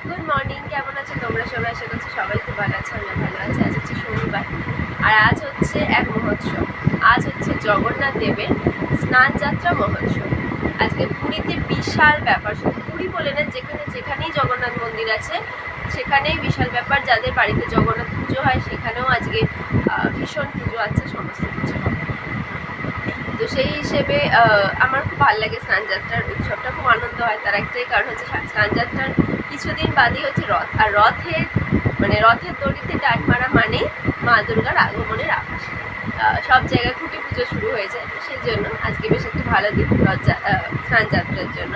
Good morning, কেমন আছো তোমরা সবাই? আশা করছি সবাই খুব ভালো আছে। আমি ভালো আছি। আজ হচ্ছে শনিবার, আর আজ হচ্ছে এক মহোৎসব। আজ হচ্ছে জগন্নাথ দেবের স্নান যাত্রা মহোৎসব। আজকে পুরীতে বিশাল ব্যাপার, শুধু পুরী বলে না, যেখানেই জগন্নাথ মন্দির আছে সেখানেই বিশাল ব্যাপার। যাদের বাড়িতে জগন্নাথ পুজো হয় সেখানেও আজকে ভীষণ পুজো আছে, সমস্ত কিছু হবে। তো সেই হিসেবে আমার খুব ভালো লাগে স্নানযাত্রার উৎসবটা, খুব আনন্দ হয়। তার একটাই কারণ হচ্ছে স্নানযাত্রার কিছুদিন বাদেই হচ্ছে রথ, আর রথের দড়িতে টান মারা মানে মা দুর্গার আগমনের আভাস। সব জায়গায় খুঁটি পুজো শুরু হয়ে যায়, তো সেই জন্য আজকে বেশ একটু ভালো দিন স্নানযাত্রার জন্য।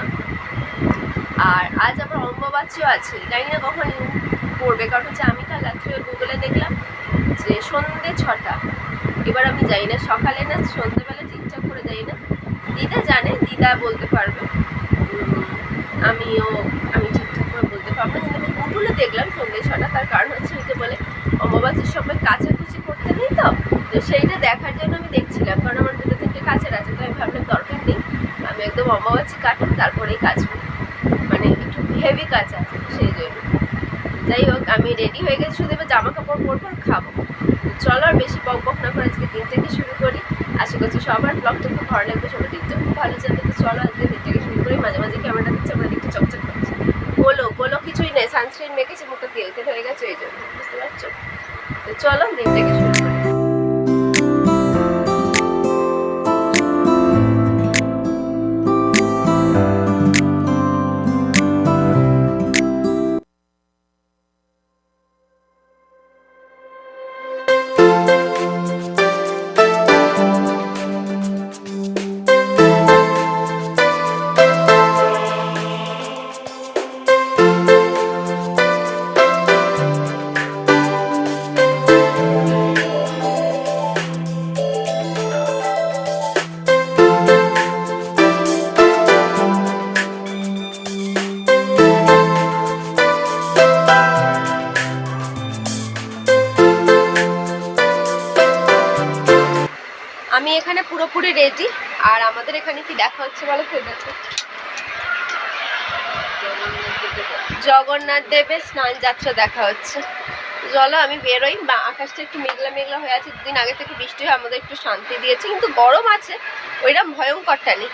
আর আজ আবার অম্বুবাচীও আছে, জানি না কখন পড়বে, কারণ হচ্ছে আমি কাল রাত্রে গুগলে দেখলাম যে সন্ধ্যে 6টা। এবার আমি জানি না সকালে না সন্ধ্যেবেলা ঠিকঠাক করে যাই না, দিদা জানে, দিদা বলতে পারবে। আমি ঠিকঠাক করে বলতে পারবো না, কিন্তু আমি গুগলে দেখলাম সন্ধ্যে 6টা। তার কারণ হচ্ছে ওই যে বলে অম্বুবাচীর সময় কাচাকুচি করতে নেই, তো সেইটা দেখার জন্য আমি দেখছিলাম, কারণ আমার 2-3টে কাছের আছে। তো আমি ভাবলাম দরকার নেই, আমি একদম অম্বুবাচী কাটুন তারপরেই কাচবো, মানে একটু হেভি কাজ আছে সেই জন্য। যাই হোক, আমি রেডি হয়ে গেছি, শুধু এবার জামা কাপড় পরবো আর খাবো। চলো আর বেশি বক না করে আজকে দিনটাকে শুরু করি। আশা করছি সবার ব্লগটা খুব ভালো লাগবে, সবার দিকটা খুব ভালো যাবে। তো চলো আজকে দিনটাকে শুরু করি। মাঝে মাঝে ক্যামেরাটা দিচ্ছে, আমার দিকটা চকচক করছে। গোলো কিছুই নেই, সানস্ক্রিন মেখেছে, মুখটা তেল হয়ে গেছে, এই জন্য, বুঝতে পারছো? তো চলো দিনটাকে শুরু করি। আমি এখানে পুরোপুরি রেডি, আর আমাদের এখানে কি দেখা হচ্ছে বলো তো? দেখো, জগন্নাথ দেবের স্নান যাত্রা দেখা হচ্ছে। চলো আমি বেরোই। আকাশটা একটু মেঘলা মেঘলা হয়ে আছে, দুদিন আগে থেকে বৃষ্টি হয়ে আমাদের একটু শান্তি দিয়েছে, কিন্তু গরম আছে, ওইরকম ভয়ঙ্করটা নেই।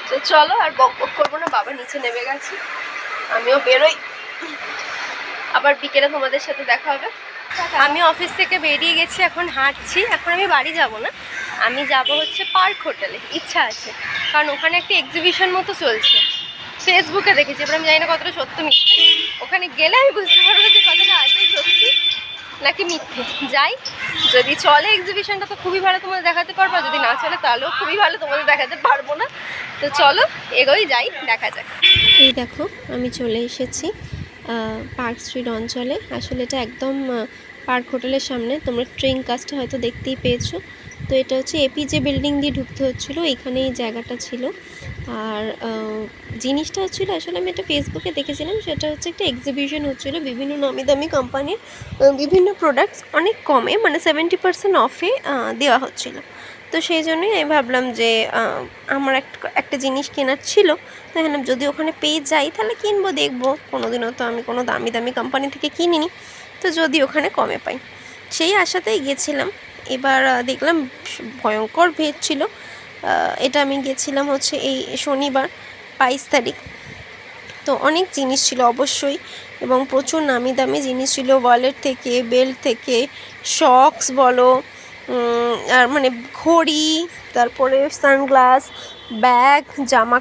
তো চলো আর বক বক করবো না, বাবা নিচে নেমে গেছে, আমিও বেরোই। আবার বিকেলে তোমাদের সাথে দেখা হবে। আমি অফিস থেকে বেরিয়ে গেছি, এখন হাঁটছি। এখন আমি বাড়ি যাব না, আমি যাব হচ্ছে পার্ক হোটেলে, ইচ্ছা আছে, কারণ ওখানে একটা এক্সিবিশন মতো চলছে, ফেসবুকে দেখেছি। এবার আমি জানি না কতটা সত্য মিথ্যে, ওখানে গেলে আমি বুঝতে পারবো যে কতটা আছে সত্যি নাকি মিথ্যে। যাই, যদি চলে এক্সিবিশনটা তো খুবই ভালো, তোমাদের দেখাতে পারবো, যদি না চলে তাহলেও খুবই ভালো, তোমাদের দেখাতে পারবো না। তো চলো এগোই, যাই, দেখা যাক। এই দেখো আমি চলে এসেছি পার্ক স্ট্রিট অঞ্চলে। আসলে এটা একদম পার্ক হোটেলের সামনে, তোমরা ট্রেন কাজটা হয়তো দেখতেই পেয়েছো। তো এটা হচ্ছে এপিজে বিল্ডিং দিয়ে ঢুকতে হচ্ছিলো, এইখানে এই জায়গাটা ছিল। আর জিনিসটা হচ্ছিলো, আসলে আমি এটা ফেসবুকে দেখেছিলাম, সেটা হচ্ছে একটা এক্সিবিশন হচ্ছিলো, বিভিন্ন নামি দামি কোম্পানির বিভিন্ন প্রোডাক্টস অনেক কমে, মানে 70% অফে দেওয়া হচ্ছিলো। তো সেই জন্যই আমি ভাবলাম যে আমার একটা জিনিস কেনার ছিল, তো ভাবলাম যদি ওখানে পেয়ে যাই তাহলে কিনবো, দেখবো। কোনোদিনও তো আমি কোনো দামি দামি কোম্পানি থেকে কিনিনি, তো যদি ওখানে কমে পাই, সেই আশাতেই গেছিলাম। এবার দেখলাম ভয়ঙ্কর ভিড় ছিল। এটা আমি গেছিলাম হচ্ছে এই শনিবার 22 তারিখ। তো অনেক জিনিস ছিল অবশ্যই, এবং প্রচুর নামি দামি জিনিস ছিল, ওয়ালেট থেকে, বেল্ট থেকে, শক্স বলো, আর মানে ঘড়ি, তারপরে সানগ্লাস, ব্যাগ, জামা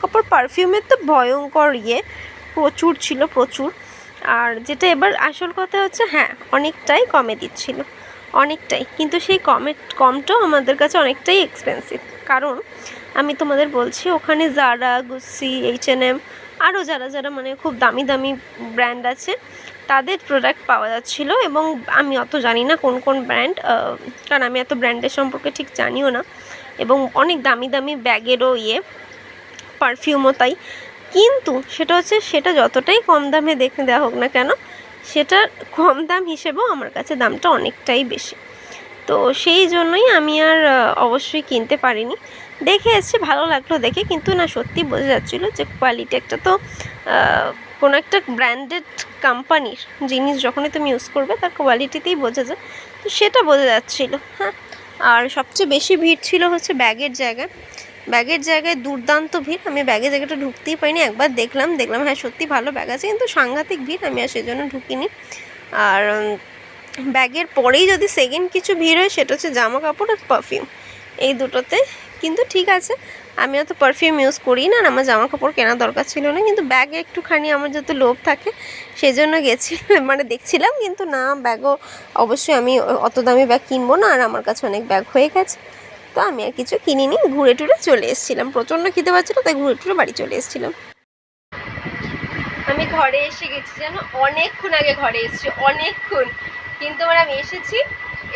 কাপড়, পারফিউমের তো ভয়ঙ্কর প্রচুর ছিল, প্রচুর। আর যেটা এবার আসল কথা হচ্ছে, হ্যাঁ অনেকটাই কমে দিচ্ছিল, অনেকটাই, কিন্তু সেই কমটাও আমাদের কাছে অনেকটাই এক্সপেন্সিভ। কারণ আমি তোমাদের বলছি, ওখানে জারা, গুচি, H&M, আরও যারা মানে খুব দামি দামি ব্র্যান্ড আছে তাদের প্রোডাক্ট পাওয়া যাচ্ছিলো। এবং আমি অত জানি না কোন কোন ব্র্যান্ড, কারণ আমি এত ব্র্যান্ডের সম্পর্কে ঠিক জানিও না। এবং অনেক দামি দামি ব্যাগেরও পারফিউমও তাই। কিন্তু সেটা যতটাই কম দামে দেখে দেওয়া হোক না কেন, সেটার কম দাম হিসেবেও আমার কাছে দামটা অনেকটাই বেশি। তো সেই জন্যই আমি আর অবশ্যই কিনতে পারিনি। দেখে এসেছি, ভালো লাগলো দেখে, কিন্তু না সত্যি বোঝা যাচ্ছিলো যে কোয়ালিটি একটা তো কোনো একটা ব্র্যান্ডেড কোম্পানির জিনিস যখনই তুমি ইউজ করবে তার কোয়ালিটিতেই বোঝা যায়, তো সেটা বোঝা যাচ্ছিলো। হ্যাঁ, আর সবচেয়ে বেশি ভিড় ছিল হচ্ছে ব্যাগের জায়গায়। ব্যাগের জায়গায় দুর্দান্ত ভিড়, আমি ব্যাগের জায়গাটা ঢুকতেই পারিনি। একবার দেখলাম হ্যাঁ সত্যি ভালো ব্যাগ আছে, কিন্তু সাংঘাতিক ভিড়, আমি আর সেজন্য ঢুকিনি। আর ব্যাগের পরেই যদি সেকেন্ড কিছু ভিড় হয় সেটা হচ্ছে জামা কাপড় আর পারফিউম, এই দুটোতে। কিন্তু ঠিক আছে, আমি অত পারফিউম ইউজ করি না, আর আমার জামা কাপড় কেনার দরকার ছিল না, কিন্তু ব্যাগে একটুখানি আমার যত লোভ থাকে সেই জন্য গেছি। মানে দেখছিলাম, কিন্তু না, ব্যাগও অবশ্যই আমি অত দামি ব্যাগ কিনবো না, আর আমার কাছে অনেক ব্যাগ হয়ে গেছে, তো আমি আর কিছু কিনিনি, ঘুরে টুরে চলে এসেছিলাম। প্রচণ্ড খিদে পাচ্ছিল, তাই ঘুরে টুরে বাড়ি চলে এসেছিলাম। আমি ঘরে এসে গেছি জানো, অনেকক্ষণ আগে ঘরে এসেছি, অনেকক্ষণ, কিন্তু আমি এসেছি,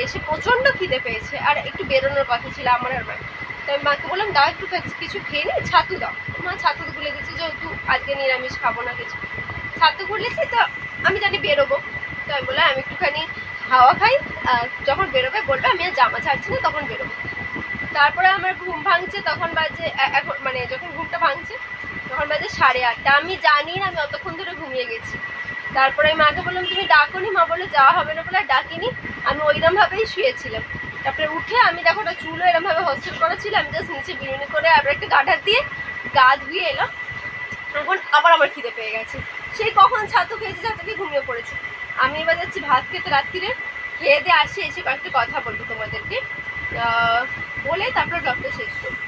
এসে প্রচণ্ড খিদে পেয়েছে, আর একটু বেরোনোর কথা ছিল আমার আর মায়ের। তো আমি মাকে বললাম দাও একটু কিছু খেয়ে নি, ছাতু দাও। মা ছাতু গুলে দিচ্ছে, যেহেতু আজকে নিরামিষ খাবো না কিছু, ছাতু গুলেছি, তো আমি জানি বেরোবো, তো আমি বললাম আমি একটুখানি হাওয়া খাই, যখন বেরোবে বলবে, আমি আর জামা ছাড়ছি না, তখন বেরোবো। তারপরে আমার ঘুম ভাঙছে, তখন বাজে এখন, মানে যখন ঘুমটা ভাঙছে তখন বাজে 8:30। আমি জানি না আমি অতক্ষণ ধরে ঘুমিয়ে গেছি। তারপরে আমি মাকে বললাম তুমি ডাকোনি, মা বলে যাওয়া হবে না বলে ডাকিনি, আমি ওইরমভাবেই শুয়েছিলাম। তারপরে উঠে আমি দেখো ওটা চুলও এরমভাবে হস্টেল করা ছিল, আমি জাস্ট নিচে বিরিয়ানি করে আবার একটা গাঠার দিয়ে গা ধুয়ে এলাম। তখন আবার আমার খিদে পেয়ে গেছে, সেই কখন ছাতু খেয়েছি, ছাতু খেয়ে ঘুমিয়ে পড়েছি। আমি এবার যাচ্ছি ভাত খেতে, রাত্রিরে খেয়ে দিয়ে আসি, এসে কয়েকটা কথা বলবো তোমাদেরকে, বলে তারপরে ব্লগটা শেষ করবো।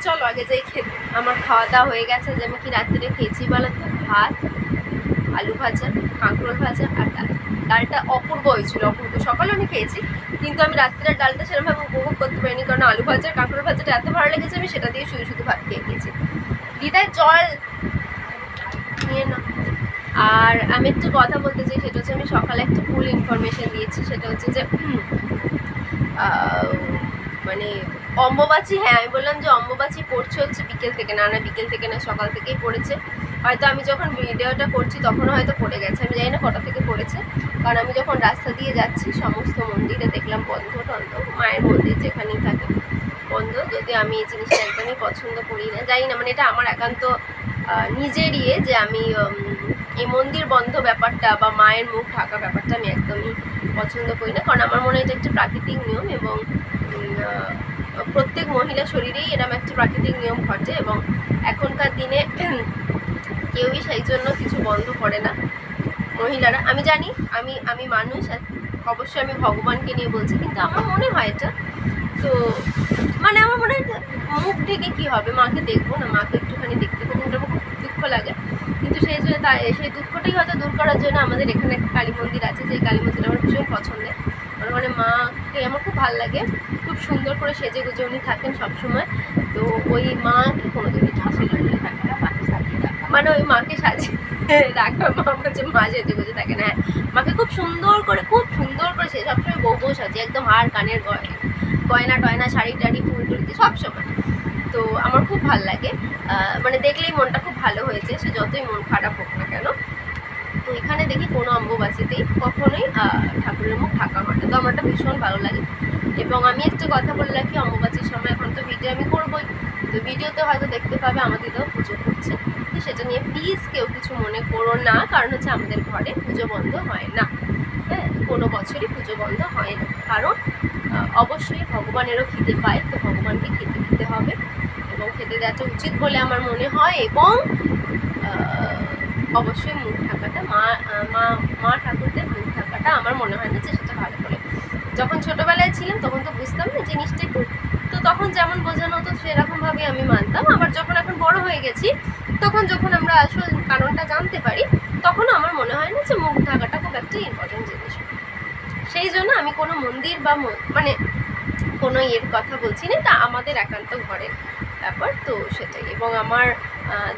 চলো আগে যাই খেতে। আমার খাওয়া দাওয়া হয়ে গেছে, যে আমি কি রাত্রিরে খেয়েছি বলো তো, ভাত, আলু ভাজা, কাঁকরোল ভাজা আর ডাল। ডালটা অপূর্ব হয়েছিল, অপূর্ব। সকালে আমি খেয়েছি, কিন্তু আমি রাত্রে ডালটা সেরকমভাবে উপভোগ করতে পারিনি, কারণ আলু ভাজা কাঁকরোল ভাজাটা এত ভালো লেগেছে, আমি সেটা দিয়ে শুধু শুধু ভাত খেয়ে গিয়েছি। দিদার জল নিয়ে না। আর আমি একটু কথা বলতে চাই, সেটা হচ্ছে আমি সকালে একটা ভুল ইনফরমেশন দিয়েছি, সেটা হচ্ছে যে মানে অম্বুবাচী, হ্যাঁ আমি বললাম যে অম্বুবাচী পড়ছে হচ্ছে বিকেল থেকে, না না বিকেল থেকে না, সকাল থেকেই পড়েছে। হয়তো আমি যখন ভিডিওটা করছি তখন হয়তো পড়ে গেছে, আমি জানি না কটা থেকে পড়েছে, কারণ আমি যখন রাস্তা দিয়ে যাচ্ছি সমস্ত মন্দিরে দেখলাম বন্ধ টন্ধ, মায়ের মন্দির যেখানেই থাকে বন্ধ। যদি আমি এই জিনিসটা একদমই পছন্দ করি না, জানি না, মানে এটা আমার একান্ত নিজেরই, যে আমি এই মন্দির বন্ধ ব্যাপারটা বা মায়ের মুখ ঢাকা ব্যাপারটা আমি একদমই পছন্দ করি না, কারণ আমার মনে হয় এটা একটা প্রাকৃতিক নিয়ম, এবং প্রত্যেক মহিলা শরীরেই এরকম একটা প্রাকৃতিক নিয়ম ঘটে, এবং এখনকার দিনে কেউই সেই জন্য কিছু বন্ধ করে না মহিলারা। আমি জানি আমি মানুষ, অবশ্যই আমি ভগবানকে নিয়ে বলছি, কিন্তু আমার মনে হয় এটা, তো মানে আমার মনে হয় মুখ ঢেকে কী হবে, মাকে দেখবো না, মাকে একটুখানি দেখতে পাবো, ওটা খুব দুঃখ লাগে। কিন্তু সেই জন্য সেই দুঃখটাই হয়তো দূর করার জন্য আমাদের এখানে একটা কালী মন্দির আছে, যে কালী মন্দির আমার ভীষণ পছন্দের। মানে মাকে আমার খুব ভালো লাগে, খুব সুন্দর করে সেজে গুজে উনি থাকেন সবসময়। তো ওই মাকে কোনোদিনই ঠাকুর থাকে না, মানে ওই মাকে সাজিয়ে রাখা, মা হচ্ছে মা সেজে গুজে থাকে না, হ্যাঁ মাকে খুব সুন্দর করে সে সবসময় বউ সাজিয়ে, একদম হার কানের গয়না টয়না, শাড়ি টাড়ি, ফুল টুল সবসময়। তো আমার খুব ভালো লাগে, মানে দেখলেই মনটা খুব ভালো হয়েছে, সে যতই মন খারাপ হোক না কেন। তো এখানে দেখি কোনো অম্বুবাচীতেই কখনোই ঠাকুরের মুখ ঢাকা হয় না, তো আমারটা ভীষণ ভালো লাগে। এবং আমি একটা কথা বলে রাখি, অম্বুবাচীর সময় এখন তো ভিডিও আমি করবোই, তো ভিডিওতে হয়তো দেখতে পাবে আমার দিদাও পুজো করছে, তো সেটা নিয়ে প্লিজ কেউ কিছু মনে করো না, কারণ হচ্ছে আমাদের ঘরে পুজো বন্ধ হয় না, হ্যাঁ কোনো বছরই পুজো বন্ধ হয় না, কারণ অবশ্যই ভগবানেরও খিদে পায়, তো ভগবানকে খেতে দিতে হবে, এবং খেতে দেওয়াটা উচিত বলে আমার মনে হয়। এবং অবশ্যই মুখ ঢাকাটা মা ঠাকুরদের মুখ ঢাকাটা আমার মনে হয় না যে সেটা ভালো করে। যখন ছোটোবেলায় ছিলাম তখন তো বুঝতাম না জিনিসটাই, তো তখন যেমন বোঝানো হতো সেরকমভাবেই আমি মানতাম। আবার যখন এখন বড় হয়ে গেছি, তখন যখন আমরা আসল কারণটা জানতে পারি, তখনও আমার মনে হয় না যে মুখ ঢাকাটা খুব একটা ইম্পর্টেন্ট জিনিস। সেই জন্য আমি কোনো মন্দির বা মানে কোনো ইয়ের কথা বলছি না, এটা আমাদের একান্ত ঘরের ব্যাপার, তো সেটাই। এবং আমার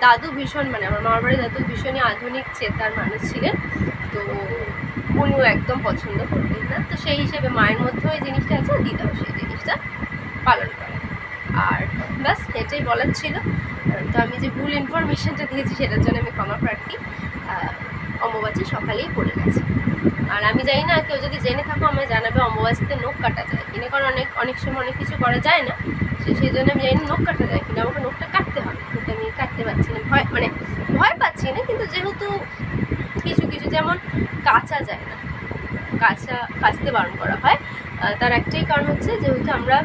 দাদু ভীষণ, মানে আমার মামার বাড়ির দাদু ভীষণই আধুনিক চেতার মানুষ ছিলেন, তো উনিও একদম পছন্দ করতেন না, তো সেই হিসেবে মায়ের মধ্যেও এই জিনিসটা আছে, দিদাও সেই জিনিসটা পালন করে। আর ব্যাস এটাই বলার ছিল। তো আমি যে ভুল ইনফরমেশনটা দিয়েছি সেটার জন্য আমি ক্ষমা প্রার্থী। অম্বুবাচী সকালেই পড়ে গেছে, আর আমি জানি না, কেউ যদি জেনে থাকো আমায় জানাবে অম্বুবাচীতে নখ কাটা যায় কিনা, কারণ অনেক সময় অনেক কিছু করা যায় না, সেই জন্য আমি জানি না নখ কাটা যায় কিনা, আমাকে নখটা কাটতে হবে, কিন্তু আমি কাটতে কাচতে পারছি না, ভয় পাচ্ছি না, কিন্তু যেহেতু কিছু কিছু যেমন কাচা যায় না, কাচতে বারণ করা হয়, তার একটাই কারণ হচ্ছে যেহেতু আমরা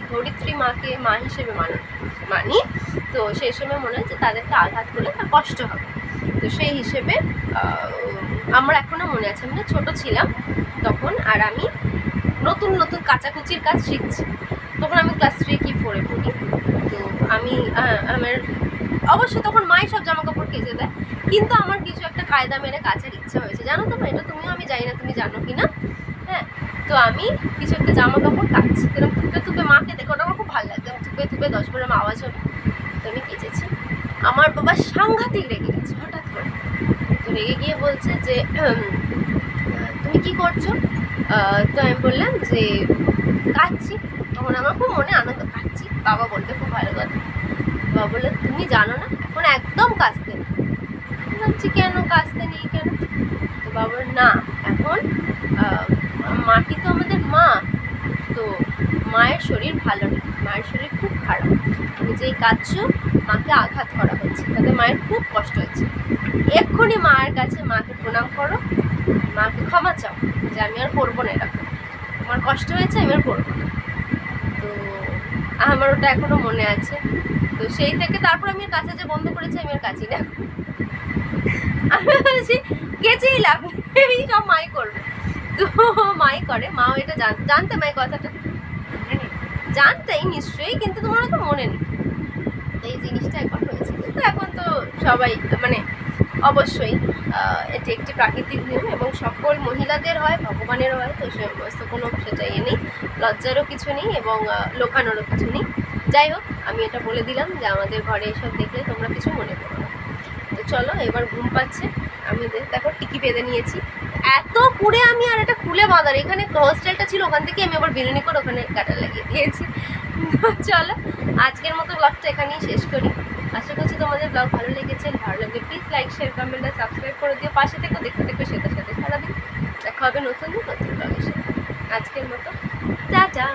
ধরিত্রী মাকে মা হিসেবে মানি, তো সেই সময় মনে হয় যে তাদেরকে আঘাত করলে তার কষ্ট হবে। তো সেই হিসেবে আমার এখনও মনে আছে, আমি ছোটো ছিলাম তখন, আর আমি নতুন নতুন কাচাকুচির কাজ শিখছি, তখন আমি ক্লাস 3 কি 4 পড়ি। তো আমি আমার অবশ্য তখন মাই সব জামা কাপড় কেচে দেয়, কিন্তু আমার কিছু একটা কায়দা মেরে কাচার ইচ্ছা হয়েছে, জানো তো, এটা তুমিও, আমি জানি না তুমি জানো কি না। হ্যাঁ, তো আমি কিছু একটা জামা কাপড় কাচছি, এরকম থুপে থুপে, মাকে দেখো, ওটা আমার খুব ভালো লাগতো, থুপে থুপে 10 বারের আওয়াজ হবে, তো আমি কেচেছি। আমার বাবা সাংঘাতিক রেগে গেছে হঠাৎ করে, তো রেগে গিয়ে বলছে যে তুমি কি করছো? তো আমি বললাম যে কাচ্ছি, তখন আমার খুব মনে আনন্দ, কাচ্ছি, বাবা বলতে খুব ভালো কথা। বাবা বললো তুমি জানো না এখন একদম কাচতে নেই। ভাবছি কেন কাচতে নেই কেন? তো বাবা না, এখন মাটি তো আমাদের মা, তো মায়ের শরীর ভালো নেই, মায়ের শরীর খুব খারাপ, তুমি যেই কাঁদছো মাকে আঘাত করা হচ্ছে, তাতে মায়ের খুব কষ্ট হচ্ছে, এক্ষুনি মায়ের কাছে মাকে প্রণাম করো, মাকে ক্ষমা চাও যে আমি আর করবো না এরকম, আমার কষ্ট হয়েছে, আমি আর করবো না। তো আমার ওটা এখনো মনে আছে। তো সেই থেকে তারপর আমি আর কাঁচা যে বন্ধ করেছি, আমি আর কাচি না, আমি বলছি কেচেই লাভ নেই, সব মাই করবে। তো মাই করে, মাও এটা জানতে মাই কথাটা জানতেই নিশ্চয়ই, কিন্তু তোমার তো মনে নেই। তো এই জিনিসটা একবার হয়েছে, কিন্তু এখন তো সবাই অবশ্যই এটি একটি প্রাকৃতিক নিয়ম, এবং সকল মহিলাদের হয়, ভগবানের হয়, তো সমস্ত কোনো সেটা নেই, লজ্জারও কিছু নেই, এবং লোকানোরও কিছু নেই। যাই হোক, আমি এটা বলে দিলাম যে আমাদের ঘরে এসব দেখলে তোমরা কিছু মনে করো না। তো চলো, এবার ঘুম পাচ্ছে, আমি দেখো টিকি বেঁধে নিয়েছি, এত পুড়ে আমি আর এটা খুলে বাঁধার, এখানে হোস্টেলটা ছিল, ওখান থেকে আমি আবার বিরিয়ানি করে ওখানে কাটা লাগিয়ে দিয়েছি। চলো, আজকের মতো ব্লগটা এখানেই শেষ করি। আশা করছি তোমাদের ব্লগ ভালো লেগেছে, ভালো লাগলে প্লিজ লাইক, শেয়ার, কমেন্ট আর সাবস্ক্রাইব করে দিও, পাশে থেকে দেখতে দেখতে সাথে সারাদিন দেখা হবে নতুন ব্লগের সাথে। আজকের মতো টাটা।